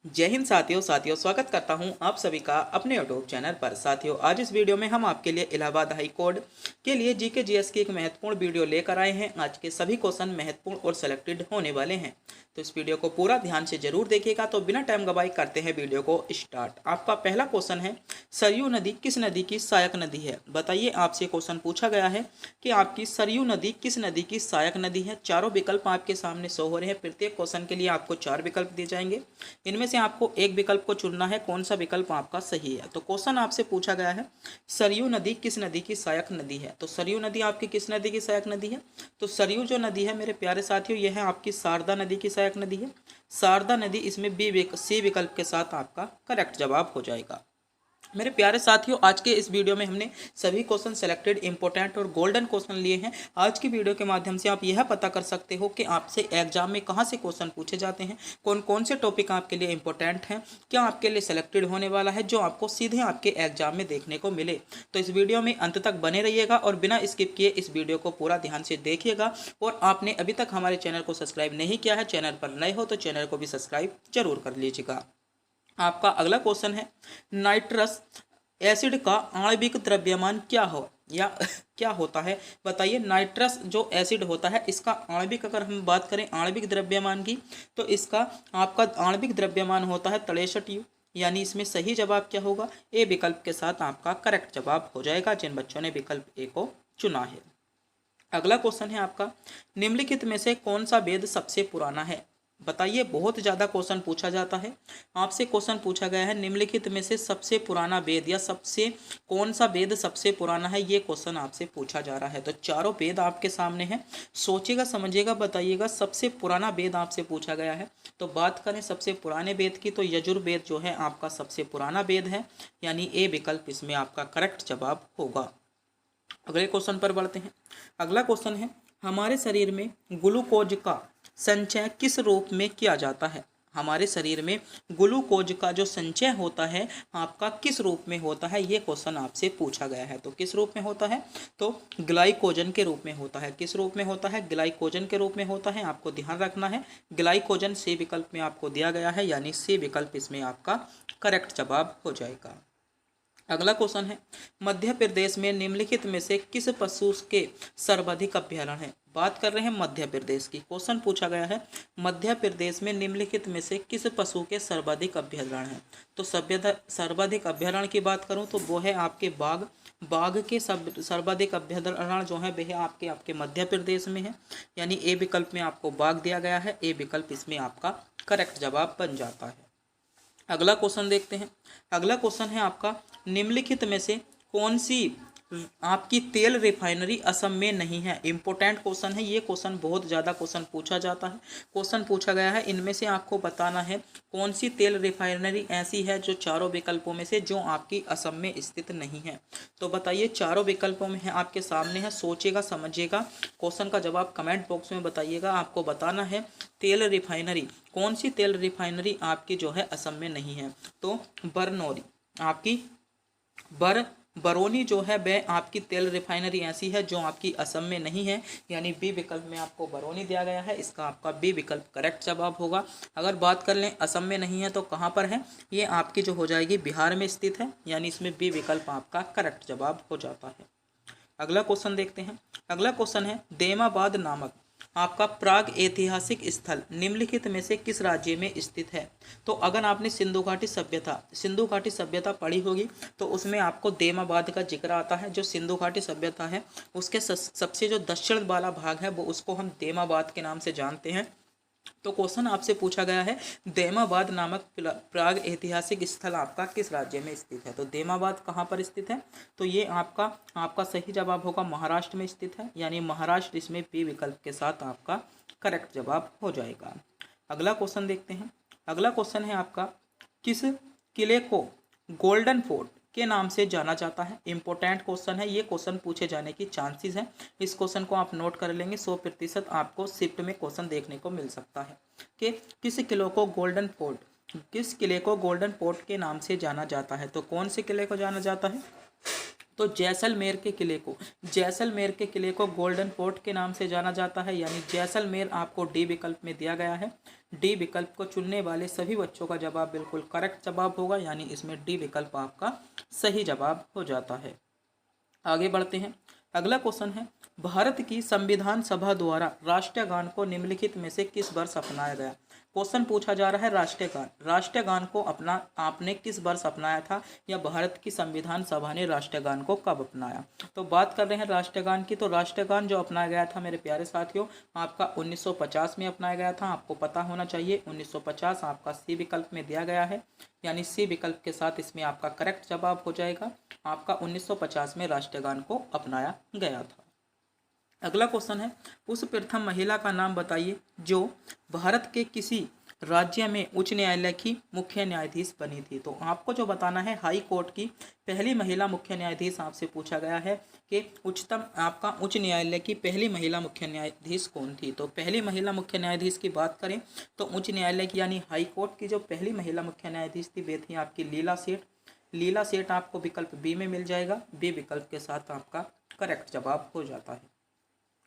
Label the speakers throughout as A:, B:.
A: जय हिंद साथियों स्वागत करता हूं आप सभी का अपने यूट्यूब चैनल पर। साथियों, आज इस वीडियो में हम आपके लिए इलाहाबाद हाई कोर्ट के लिए जीके जीएस की एक महत्वपूर्ण वीडियो लेकर आए हैं। आज के सभी क्वेश्चन महत्वपूर्ण और सिलेक्टेड होने वाले हैं, तो इस वीडियो को पूरा ध्यान से जरूर देखिएगा। तो बिना टाइम गवाई करते हैं वीडियो को स्टार्ट। आपका पहला क्वेश्चन है, सरयू नदी किस नदी की सहायक नदी है? बताइए, आपसे क्वेश्चन पूछा गया है कि आपकी सरयू नदी किस नदी की सहायक नदी है। चारों विकल्प आपके सामने शो हो रहे हैं। प्रत्येक क्वेश्चन के लिए आपको 4 विकल्प दिए जाएंगे, इनमें से आपको एक विकल्प को चुनना है, कौन सा विकल्प आपका सही है। तो क्वेश्चन आपसे पूछा गया है, सरयू नदी किस नदी की सहायक नदी है? तो सरयू नदी आपकी किस नदी की सहायक नदी है? तो सरयू जो नदी है मेरे प्यारे साथियों, यह है आपकी शारदा नदी की सहायक नदी है। शारदा नदी, इसमें सी विकल्प के साथ आपका करेक्ट जवाब हो जाएगा। मेरे प्यारे साथियों, आज के इस वीडियो में हमने सभी क्वेश्चन सेलेक्टेड, इंपॉर्टेंट और गोल्डन क्वेश्चन लिए हैं। आज की वीडियो के माध्यम से आप यह पता कर सकते हो कि आपसे एग्जाम में कहां से क्वेश्चन पूछे जाते हैं, कौन कौन से टॉपिक आपके लिए इंपॉर्टेंट हैं, क्या आपके लिए सेलेक्टेड होने वाला है जो आपको सीधे आपके एग्जाम में देखने को मिले। तो इस वीडियो में अंत तक बने रहिएगा और बिना स्किप किए इस वीडियो को पूरा ध्यान से देखिएगा। और आपने अभी तक हमारे चैनल को सब्सक्राइब नहीं किया है, चैनल पर नए हो तो चैनल को भी सब्सक्राइब जरूर कर लीजिएगा। आपका अगला क्वेश्चन है, नाइट्रस एसिड का आणविक द्रव्यमान क्या हो या क्या होता है? बताइए, नाइट्रस जो एसिड होता है इसका आणविक, अगर हम बात करें आणविक द्रव्यमान की, तो इसका आपका आणविक द्रव्यमान होता है 63U। यानी इसमें सही जवाब क्या होगा? ए विकल्प के साथ आपका करेक्ट जवाब हो जाएगा, जिन बच्चों ने विकल्प ए को चुना है। अगला क्वेश्चन है आपका, निम्नलिखित में से कौन सा वेद सबसे पुराना है? बताइए, बहुत ज़्यादा क्वेश्चन पूछा जाता है। आपसे क्वेश्चन पूछा गया है, निम्नलिखित में से सबसे पुराना वेद या सबसे कौन सा वेद सबसे पुराना है, ये क्वेश्चन आपसे पूछा जा रहा है। तो चारों वेद आपके सामने हैं, सोचिएगा, समझिएगा, बताइएगा। सबसे पुराना वेद आपसे पूछा गया है, तो बात करें सबसे पुराने वेद की, तो यजुर्वेद जो है आपका सबसे पुराना वेद है, यानी ए विकल्प इसमें आपका करेक्ट जवाब होगा। अगले क्वेश्चन पर बढ़ते हैं। अगला क्वेश्चन है, हमारे शरीर में ग्लूकोज का संचय किस रूप में किया जाता है? हमारे शरीर में ग्लूकोज का जो संचय होता है आपका किस रूप में होता है, ये क्वेश्चन आपसे पूछा गया है। तो किस रूप में होता है? तो ग्लाइकोजन के रूप में होता है। किस रूप में होता है? ग्लाइकोजन के रूप में होता है। आपको ध्यान रखना है, ग्लाइकोजन सी विकल्प में आपको दिया गया है, यानी सी विकल्प इसमें आपका करेक्ट जवाब हो जाएगा। अगला क्वेश्चन है, मध्य प्रदेश में निम्नलिखित में से किस पशु के सर्वाधिक अभ्यारण्य है? बात कर रहे हैं मध्य प्रदेश की। क्वेश्चन पूछा गया है, मध्य प्रदेश में निम्नलिखित में से किस पशु के सर्वाधिक अभ्यारण्य है? तो सर्वाधिक अभ्यारण्य की बात करूं तो वो है आपके बाघ। बाघ के सर्वाधिक अभ्यारण्य जो है वह आपके मध्य प्रदेश में है, यानी ए विकल्प में आपको बाघ दिया गया है। ए विकल्प इसमें आपका करेक्ट जवाब बन जाता है। अगला क्वेश्चन देखते हैं। अगला क्वेश्चन है आपका, निम्नलिखित में से कौन सी आपकी तेल रिफाइनरी असम में नहीं है? इंपॉर्टेंट क्वेश्चन है ये। क्वेश्चन बहुत ज़्यादा क्वेश्चन पूछा जाता है। क्वेश्चन पूछा गया है, इनमें से आपको बताना है कौन सी तेल रिफाइनरी ऐसी है जो चारों विकल्पों में से जो आपकी असम में स्थित नहीं है। तो बताइए, चारों विकल्पों में है आपके सामने है, सोचिएगा, समझिएगा। क्वेश्चन का जवाब कमेंट बॉक्स में बताइएगा। आपको बताना है तेल रिफाइनरी, कौन सी तेल रिफाइनरी आपकी जो है असम में नहीं है। तो बरनौली, आपकी बरौनी जो है वह आपकी तेल रिफाइनरी ऐसी है जो आपकी असम में नहीं है, यानी बी विकल्प में आपको बरौनी दिया गया है। इसका आपका बी विकल्प करेक्ट जवाब होगा। अगर बात कर लें असम में नहीं है तो कहाँ पर है, ये आपकी जो हो जाएगी बिहार में स्थित है, यानी इसमें बी विकल्प आपका करेक्ट जवाब हो जाता है। अगला क्वेश्चन देखते हैं। अगला क्वेश्चन है, देमाबाद नामक आपका प्राग ऐतिहासिक स्थल निम्नलिखित में से किस राज्य में स्थित है? तो अगर आपने सिंधु घाटी सभ्यता पढ़ी होगी तो उसमें आपको देमाबाद का जिक्र आता है। जो सिंधु घाटी सभ्यता है उसके सबसे जो दक्षिण वाला भाग है वो उसको हम देमाबाद के नाम से जानते हैं। तो क्वेश्चन आपसे पूछा गया है, देमाबाद नामक प्राग ऐतिहासिक स्थल आपका किस राज्य में स्थित है? तो देमाबाद कहाँ पर स्थित है? तो ये आपका सही जवाब होगा महाराष्ट्र में स्थित है, यानी महाराष्ट्र इसमें बी विकल्प के साथ आपका करेक्ट जवाब हो जाएगा। अगला क्वेश्चन देखते हैं। अगला क्वेश्चन है आपका, किस किले को गोल्डन फोर्ट के नाम से जाना जाता है? इंपॉर्टेंट क्वेश्चन है ये। क्वेश्चन पूछे जाने की चांसेस है। इस क्वेश्चन को आप नोट कर लेंगे, 100% आपको शिफ्ट में क्वेश्चन देखने को मिल सकता है कि किस किले को गोल्डन फोर्ट के नाम से जाना जाता है। तो कौन से किले को जाना जाता है? तो जैसलमेर के किले को गोल्डन फोर्ट के नाम से जाना जाता है, यानी जैसलमेर आपको डी विकल्प में दिया गया है। डी विकल्प को चुनने वाले सभी बच्चों का जवाब बिल्कुल करेक्ट जवाब होगा, यानी इसमें डी विकल्प आपका सही जवाब हो जाता है। आगे बढ़ते हैं। अगला क्वेश्चन है, भारत की संविधान सभा द्वारा राष्ट्रीय गान को निम्नलिखित में से किस वर्ष अपनाया गया। क्वेश्चन पूछा जा रहा है राष्ट्रीय गान को आपने किस वर्ष अपनाया था, या भारत की संविधान सभा ने राष्ट्रीय गान को कब अपनाया। तो बात कर रहे हैं राष्ट्रीय गान की, तो राष्ट्रीय गान जो अपनाया गया था मेरे प्यारे साथियों आपका 1950 में अपनाया गया था। आपको पता होना चाहिए 1950 आपका सी विकल्प में दिया गया है, यानी सी विकल्प के साथ इसमें आपका करेक्ट जवाब हो जाएगा। आपका 1950 में राष्ट्रीय गान को अपनाया गया था। अगला क्वेश्चन है, उस प्रथम महिला का नाम बताइए जो भारत के किसी राज्य में उच्च न्यायालय की मुख्य न्यायाधीश बनी थी। तो आपको जो बताना है हाई कोर्ट की पहली महिला मुख्य न्यायाधीश आपसे पूछा गया है कि उच्च न्यायालय की पहली महिला मुख्य न्यायाधीश कौन थी। तो पहली महिला मुख्य न्यायाधीश की बात करें तो उच्च न्यायालय की यानी हाई कोर्ट की जो पहली महिला मुख्य न्यायाधीश थी वे थी आपकी लीला सेठ आपको विकल्प बी में मिल जाएगा। बी विकल्प के साथ आपका करेक्ट जवाब हो जाता है।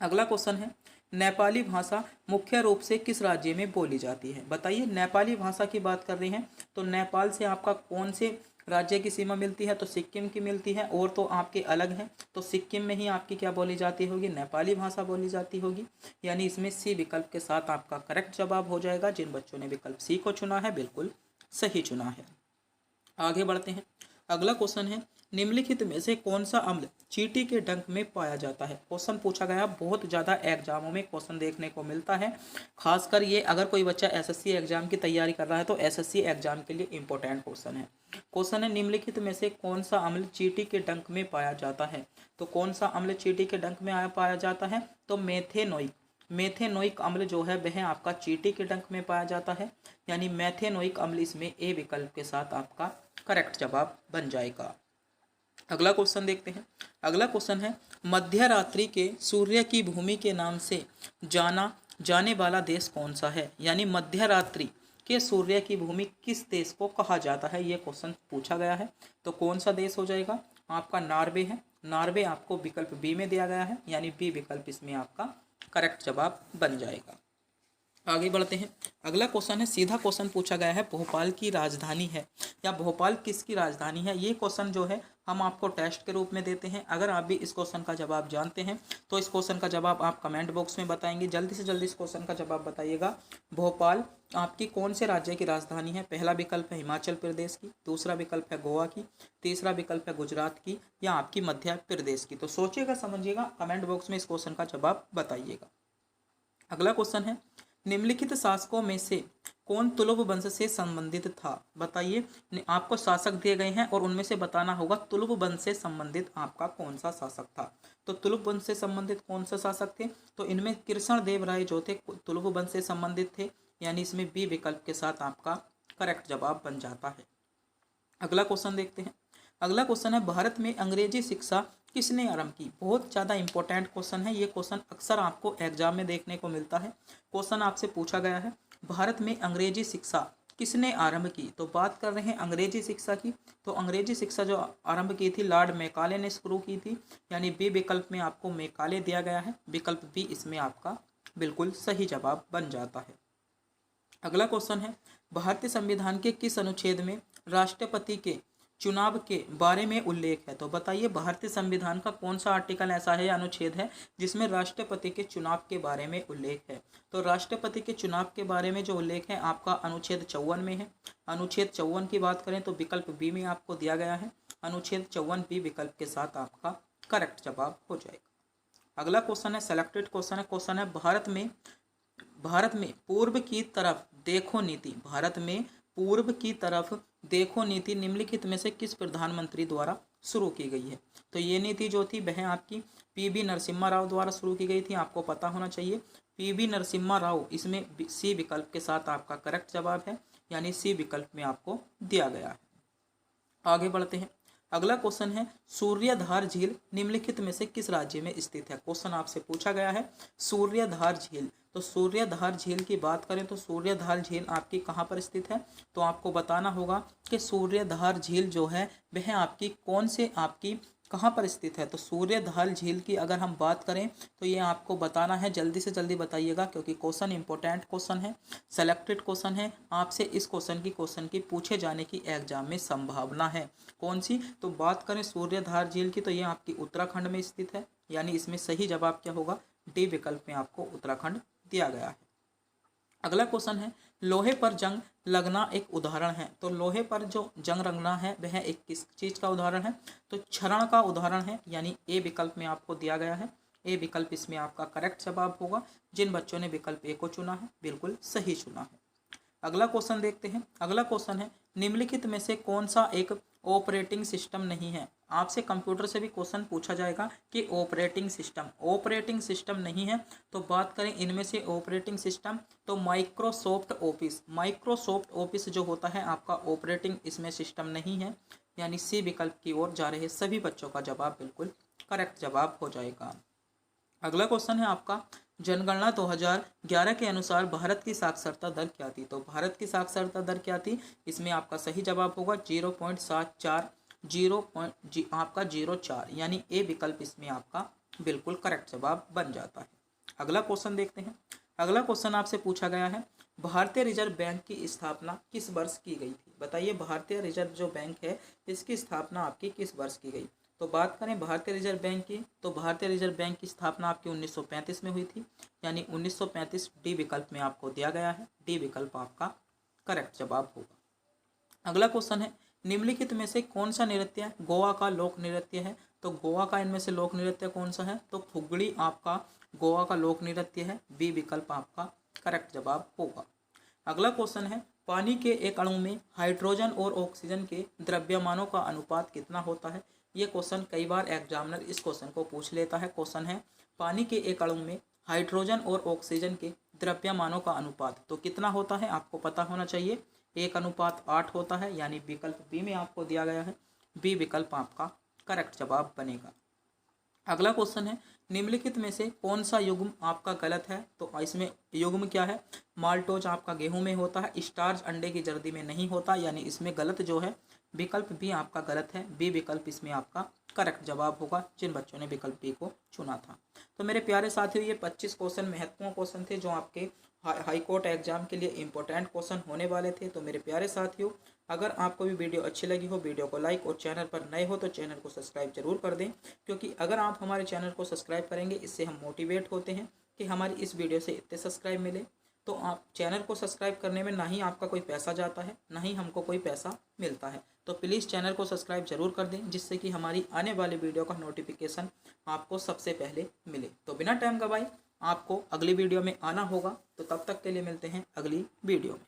A: अगला क्वेश्चन है, नेपाली भाषा मुख्य रूप से किस राज्य में बोली जाती है। बताइए, नेपाली भाषा की बात कर रहे हैं तो नेपाल से आपका कौन से राज्य की सीमा मिलती है। तो सिक्किम की मिलती है, और तो आपके अलग हैं। तो सिक्किम में ही आपकी क्या बोली जाती होगी, नेपाली भाषा बोली जाती होगी, यानी इसमें सी विकल्प के साथ आपका करेक्ट जवाब हो जाएगा। जिन बच्चों ने विकल्प सी को चुना है बिल्कुल सही चुना है। आगे बढ़ते हैं। अगला क्वेश्चन है, निम्नलिखित में से कौन सा अम्ल चींटी के डंक में पाया जाता है। क्वेश्चन पूछा गया, बहुत ज़्यादा एग्जामों में क्वेश्चन देखने को मिलता है। खासकर ये अगर कोई बच्चा एसएससी एग्जाम की तैयारी कर रहा है तो एसएससी एग्जाम के लिए इंपॉर्टेंट क्वेश्चन है। क्वेश्चन है, निम्नलिखित में से कौन सा अम्ल चींटी के डंक में पाया जाता है। तो कौन सा अम्ल चींटी के डंक में पाया जाता है, तो मेथेनोइक अम्ल जो है वह आपका चींटी के डंक में पाया जाता है, यानी मेथेनोइक अम्ल इसमें ए विकल्प के साथ आपका करेक्ट जवाब बन जाएगा। अगला क्वेश्चन देखते हैं। अगला क्वेश्चन है, मध्य रात्रि के सूर्य की भूमि के नाम से जाना जाने वाला देश कौन सा है, यानी मध्य रात्रि के सूर्य की भूमि किस देश को कहा जाता है, ये क्वेश्चन पूछा गया है। तो कौन सा देश हो जाएगा, आपका नॉर्वे है। नॉर्वे आपको विकल्प बी में दिया गया है, यानी बी विकल्प इसमें आपका करेक्ट जवाब बन जाएगा। आगे बढ़ते हैं। अगला क्वेश्चन है, सीधा क्वेश्चन पूछा गया है, भोपाल की राजधानी है या भोपाल किसकी राजधानी है। ये क्वेश्चन जो है हम आपको टेस्ट के रूप में देते हैं। अगर आप भी इस क्वेश्चन का जवाब जानते हैं तो इस क्वेश्चन का जवाब आप कमेंट बॉक्स में बताएंगे। जल्दी से जल्दी इस क्वेश्चन का जवाब बताइएगा। भोपाल आपकी कौन से राज्य की राजधानी है। पहला विकल्प है हिमाचल प्रदेश की, दूसरा विकल्प है गोवा की, तीसरा विकल्प है गुजरात की, या आपकी मध्य प्रदेश की। तो सोचिएगा, समझिएगा, कमेंट बॉक्स में इस क्वेश्चन का जवाब बताइएगा। अगला क्वेश्चन है, निम्नलिखित शासकों में से कौन तुलुव वंश से संबंधित था। बताइए, आपको शासक दिए गए हैं और उनमें से बताना होगा तुलुव वंश से संबंधित आपका कौन सा शासक था। तो तुलुव वंश से संबंधित कौन सा शासक थे, तो इनमें कृष्ण देव राय जो थे तुलुव वंश से संबंधित थे, यानी इसमें बी विकल्प के साथ आपका करेक्ट जवाब बन जाता है। अगला क्वेश्चन देखते हैं। अगला क्वेश्चन है, भारत में अंग्रेजी शिक्षा किसने आरंभ की। बहुत ज़्यादा इंपॉर्टेंट क्वेश्चन है। ये क्वेश्चन अक्सर आपको एग्जाम में देखने को मिलता है। क्वेश्चन आपसे पूछा गया है, भारत में अंग्रेजी शिक्षा किसने आरंभ की। तो बात कर रहे हैं अंग्रेजी शिक्षा की, तो अंग्रेजी शिक्षा जो आरंभ की थी लॉर्ड मैकाले ने शुरू की थी, यानी बी विकल्प में आपको मैकाले दिया गया है। विकल्प बी इसमें आपका बिल्कुल सही जवाब बन जाता है। अगला क्वेश्चन है, भारतीय संविधान के किस अनुच्छेद में राष्ट्रपति के चुनाव के बारे में उल्लेख है। तो बताइए, भारतीय संविधान का कौन सा आर्टिकल ऐसा है या अनुच्छेद है जिसमें राष्ट्रपति के चुनाव के बारे में उल्लेख है। तो राष्ट्रपति के चुनाव के बारे में जो उल्लेख है आपका अनुच्छेद 54 में है। अनुच्छेद 54 की बात करें तो विकल्प बी में आपको दिया गया है। अनुच्छेद 54 बी विकल्प के साथ आपका करेक्ट जवाब हो जाएगा। अगला क्वेश्चन है, सेलेक्टेड क्वेश्चन है। क्वेश्चन है, भारत में पूर्व की तरफ देखो नीति। भारत में पूर्व की तरफ देखो नीति निम्नलिखित में से किस प्रधानमंत्री द्वारा शुरू की गई है। तो ये नीति जो थी वह आपकी पीवी नरसिम्हा राव द्वारा शुरू की गई थी। आपको पता होना चाहिए पीवी नरसिम्हा राव, इसमें सी विकल्प के साथ आपका करेक्ट जवाब है, यानी सी विकल्प में आपको दिया गया है। आगे बढ़ते हैं। अगला क्वेश्चन है, सूर्यधार झील निम्नलिखित में से किस राज्य में स्थित है। क्वेश्चन आपसे पूछा गया है सूर्यधार झील। तो सूर्यधार झील की बात करें तो सूर्यधार झील आपकी कहाँ पर स्थित है। तो आपको बताना होगा कि सूर्यधार झील जो है वह आपकी कौन से आपकी कहाँ पर स्थित है? तो सूर्यधाल झील की अगर हम बात करें तो ये आपको बताना है, जल्दी से जल्दी बताइएगा क्योंकि क्वेश्चन इंपॉर्टेंट क्वेश्चन है, सेलेक्टेड क्वेश्चन है। आपसे इस क्वेश्चन की पूछे जाने की एग्जाम में संभावना है। कौन सी? तो बात करें सूर्यधार झील की तो ये आपकी उत्तराखंड में स्थित है, यानी इसमें सही जवाब क्या होगा? डी विकल्प में आपको उत्तराखंड दिया गया है। अगला क्वेश्चन है, लोहे पर जंग लगना एक उदाहरण है। तो लोहे पर जो जंग लगना है वह एक किस चीज का उदाहरण है? तो क्षरण का उदाहरण है, यानी ए विकल्प में आपको दिया गया है। ए विकल्प इसमें आपका करेक्ट जवाब होगा। जिन बच्चों ने विकल्प ए को चुना है बिल्कुल सही चुना है। अगला क्वेश्चन देखते हैं। अगला क्वेश्चन है, निम्नलिखित में से कौन सा एक ऑपरेटिंग सिस्टम नहीं है? आपसे कंप्यूटर से भी क्वेश्चन पूछा जाएगा कि ऑपरेटिंग सिस्टम नहीं है। तो बात करें इनमें से ऑपरेटिंग सिस्टम, तो माइक्रोसॉफ्ट ऑफिस जो होता है आपका ऑपरेटिंग इसमें सिस्टम नहीं है, यानी सी विकल्प की ओर जा रहे सभी बच्चों का जवाब बिल्कुल करेक्ट जवाब हो जाएगा। अगला क्वेश्चन है आपका, जनगणना 2011 के अनुसार भारत की साक्षरता दर क्या थी? तो भारत की साक्षरता दर क्या थी? इसमें आपका सही जवाब होगा 0.04, यानी ए विकल्प इसमें आपका बिल्कुल करेक्ट जवाब बन जाता है। अगला क्वेश्चन देखते हैं। अगला क्वेश्चन आपसे पूछा गया है, भारतीय रिजर्व बैंक की स्थापना किस वर्ष की गई थी? बताइए, भारतीय रिजर्व जो बैंक है इसकी स्थापना आपकी किस वर्ष की गई? तो बात करें भारतीय रिजर्व बैंक की तो भारतीय रिजर्व बैंक की स्थापना आपकी 1935 में हुई थी, यानी 1935 डी विकल्प में आपको दिया गया है। डी विकल्प आपका करेक्ट जवाब होगा। अगला क्वेश्चन है, निम्नलिखित में से कौन सा नृत्य गोवा का लोक नृत्य है? तो गोवा का इनमें से लोक नृत्य कौन सा है? तो फुगड़ी आपका गोवा का लोक नृत्य है। बी विकल्प आपका करेक्ट जवाब होगा। अगला क्वेश्चन है, पानी के एक अणु में हाइड्रोजन और ऑक्सीजन के द्रव्यमानों का अनुपात कितना होता है? ये क्वेश्चन कई बार एग्जामिनर इस क्वेश्चन को पूछ लेता है। क्वेश्चन है, पानी के एक अणु में हाइड्रोजन और ऑक्सीजन के द्रव्यमानों का अनुपात तो कितना होता है? आपको पता होना चाहिए। 1:8 होता है, यानी विकल्प बी में आपको दिया गया है। बी विकल्प आपका करेक्ट जवाब बनेगा। अगला क्वेश्चन है, निम्नलिखित में से कौन सा युग्म आपका गलत है? तो इसमें युग्म क्या है? माल्टोज आपका गेहूं में होता है, स्टार्च अंडे की जर्दी में नहीं होता, यानी इसमें गलत जो है विकल्प बी आपका गलत है। बी विकल्प इसमें आपका करेक्ट जवाब होगा, जिन बच्चों ने विकल्प बी को चुना था। तो मेरे प्यारे साथियों, ये 25 क्वेश्चन महत्वपूर्ण क्वेश्चन थे जो आपके हाई कोर्ट एग्जाम के लिए इंपॉर्टेंट क्वेश्चन होने वाले थे। तो मेरे प्यारे साथियों, अगर आपको भी वीडियो अच्छी लगी हो, वीडियो को लाइक और चैनल पर नए हो तो चैनल को सब्सक्राइब जरूर कर दें, क्योंकि अगर आप हमारे चैनल को सब्सक्राइब करेंगे इससे हम मोटिवेट होते हैं कि हमारी इस वीडियो से इतने सब्सक्राइब मिले। तो आप चैनल को सब्सक्राइब करने में ना ही आपका कोई पैसा जाता है, ना ही हमको कोई पैसा मिलता है। तो प्लीज़ चैनल को सब्सक्राइब जरूर कर दें, जिससे कि हमारी आने वाली वीडियो का नोटिफिकेशन आपको सबसे पहले मिले। तो बिना टाइम गवाए आपको अगली वीडियो में आना होगा। तो तब तक के लिए मिलते हैं अगली वीडियो में।